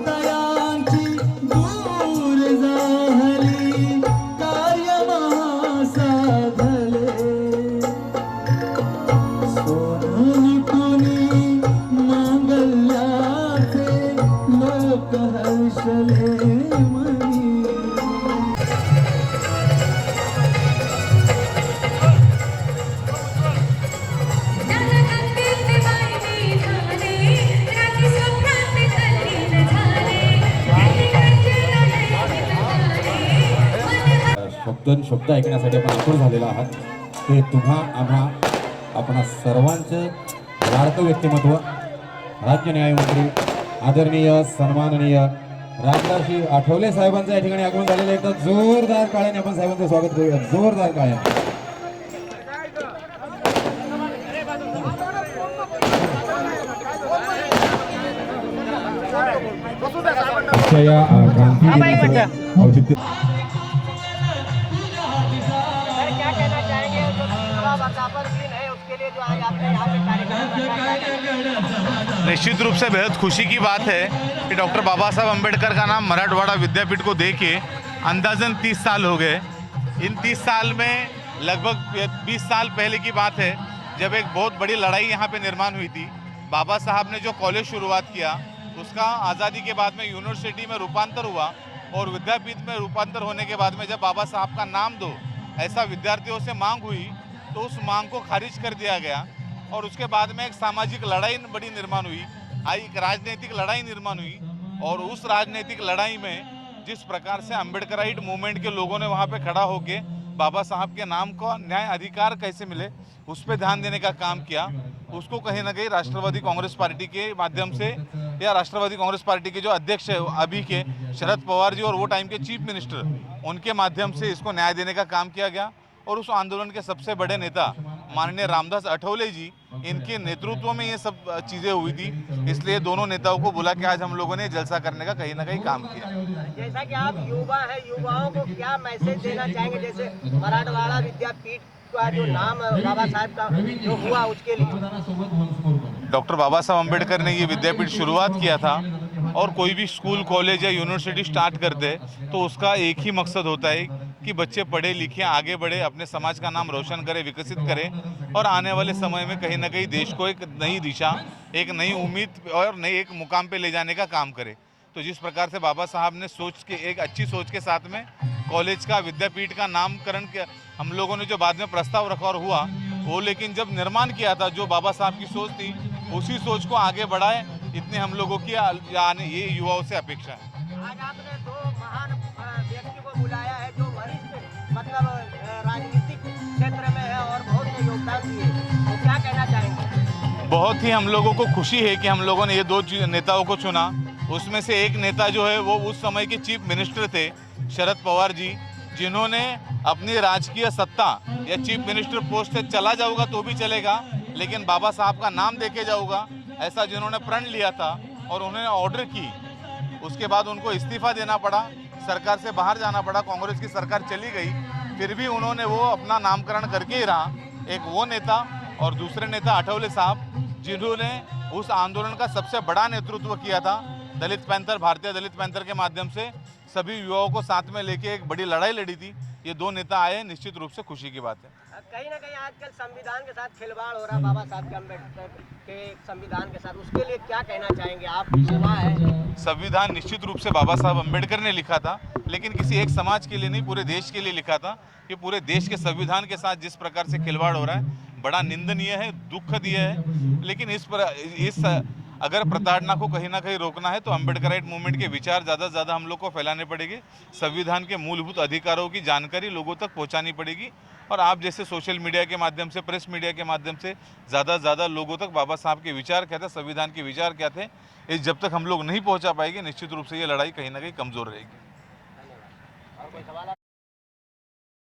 तयांची दूर झाली कार्य महासाधले सोनून कुणी मांगल्याचे लोक हर्षले मनी शब्द ऐकण्यासाठी आपण आतुर झालेला आहात ते तुम्हा आम्हा आपणा सर्वांचं लाडकं व्यक्तिमत्व राज्य न्यायमंत्री आदरणीय सन्माननीय रामदासजी आठवले साहेबांचं या ठिकाणी आगमन झालेलं आहे. तर जोरदार टाळ्याने आपण साहेबांचं स्वागत करूया. जोरदार टाळ्या. औचित्य निश्चित रूप से बेहद खुशी की बात है कि डॉक्टर बाबा साहब अम्बेडकर का नाम मराठवाड़ा विद्यापीठ को देके अंदाजन 30 साल हो गए। इन 30 साल में लगभग 20 साल पहले की बात है जब एक बहुत बड़ी लड़ाई यहाँ पे निर्माण हुई थी। बाबा साहब ने जो कॉलेज शुरुआत किया उसका आज़ादी के बाद में यूनिवर्सिटी में रूपांतर हुआ और विद्यापीठ में रूपांतर होने के बाद में जब बाबा साहब का नाम दो ऐसा विद्यार्थियों से मांग हुई तो उस मांग को खारिज कर दिया गया और उसके बाद में एक सामाजिक लड़ाई बड़ी निर्माण हुई, एक राजनीतिक लड़ाई निर्माण हुई और उस राजनीतिक लड़ाई में जिस प्रकार से अम्बेडकराइट मूवमेंट के लोगों ने वहाँ पे खड़ा होके बाबा साहब के नाम को न्याय अधिकार कैसे मिले उस पर ध्यान देने का काम किया। उसको कहीं ना कहीं राष्ट्रवादी कांग्रेस पार्टी के माध्यम से या राष्ट्रवादी कांग्रेस पार्टी के जो अध्यक्ष है अभी के शरद पवार जी और वो टाइम के चीफ मिनिस्टर उनके माध्यम से इसको न्याय देने का काम किया गया और उस आंदोलन के सबसे बड़े नेता माननीय रामदास आठवले जी इनके नेतृत्व में ये सब चीज़ें हुई थी। इसलिए दोनों नेताओं को बुला के आज हम लोगों ने जलसा करने का कहीं ना कहीं काम किया। जैसा कि आप युवा हैं, युवाओं को क्या मैसेज देना चाहेंगे? जैसे मराठवाड़ा विद्यापीठ का जो नाम बाबा साहब का जो हुआ उसके लिए डॉक्टर बाबा साहब अम्बेडकर ने ये विद्यापीठ शुरुआत किया था और कोई भी स्कूल कॉलेज या यूनिवर्सिटी स्टार्ट करते तो उसका एक ही मकसद होता है कि बच्चे पढ़े लिखे आगे बढ़े, अपने समाज का नाम रोशन करें, विकसित करें और आने वाले समय में कहीं ना कहीं देश को एक नई दिशा, एक नई उम्मीद और नई एक मुकाम पे ले जाने का काम करे। तो जिस प्रकार से बाबा साहब ने सोच के एक अच्छी सोच के साथ में कॉलेज का विद्यापीठ का नामकरण किया, हम लोगों ने जो बाद में प्रस्ताव रखा और हुआ वो, लेकिन जब निर्माण किया था जो बाबा साहब की सोच थी उसी सोच को आगे बढ़ाए, इतने हम लोगों की ये युवाओं से अपेक्षा है। आज आपने दो महान व्यक्ति को बुलाया है जो वरिष्ठ मतलब राजनीतिक क्षेत्र में है और बहुत योगदान दिए, तो क्या कहना चाहेंगे? बहुत ही हम लोगों को खुशी है कि हम लोगों ने ये दो नेताओं को चुना। उसमें से एक नेता जो है वो उस समय के चीफ मिनिस्टर थे शरद पवार जी, जिन्होंने अपनी राजकीय सत्ता या चीफ मिनिस्टर पोस्ट से चला जाऊंगा तो भी चलेगा लेकिन बाबा साहब का नाम देके जाऊंगा ऐसा जिन्होंने प्रण लिया था और उन्होंने ऑर्डर की। उसके बाद उनको इस्तीफा देना पड़ा, सरकार से बाहर जाना पड़ा, कांग्रेस की सरकार चली गई, फिर भी उन्होंने वो अपना नामकरण करके ही रहा। एक वो नेता और दूसरे नेता आठवले साहब जिन्होंने उस आंदोलन का सबसे बड़ा नेतृत्व किया था। दलित पैंथर, भारतीय दलित पैंथर के माध्यम से सभी युवाओं को साथ में लेके एक बड़ी लड़ाई लड़ी थी। ये दो नेता आए, निश्चित रूप से खुशी की बात है। कहीं ना कहीं आजकल संविधान के साथ खिलवाड़ हो रहा, बाबा साहब के अम्बेडकर के संविधान के साथ, उसके लिए क्या कहना चाहेंगे? आप युवा है। संविधान निश्चित रूप से बाबा साहब अम्बेडकर ने लिखा था लेकिन किसी एक समाज के लिए नहीं, पूरे देश के लिए लिखा था। कि पूरे देश के संविधान के साथ जिस प्रकार से खिलवाड़ हो रहा है बड़ा निंदनीय है, दुखद है। लेकिन इस अगर प्रताड़ना को कहीं ना कहीं रोकना है तो अम्बेडकराइट मूवमेंट के विचार ज़्यादा से ज़्यादा हम लोग को फैलाने पड़ेंगे। संविधान के मूलभूत अधिकारों की जानकारी लोगों तक पहुंचानी पड़ेगी और आप जैसे सोशल मीडिया के माध्यम से, प्रेस मीडिया के माध्यम से ज़्यादा से ज़्यादा लोगों तक बाबा साहब के विचार क्या थे, संविधान के विचार क्या थे, ये जब तक हम लोग नहीं पहुँचा पाएंगे निश्चित रूप से ये लड़ाई कहीं ना कहीं कमज़ोर रहेगी।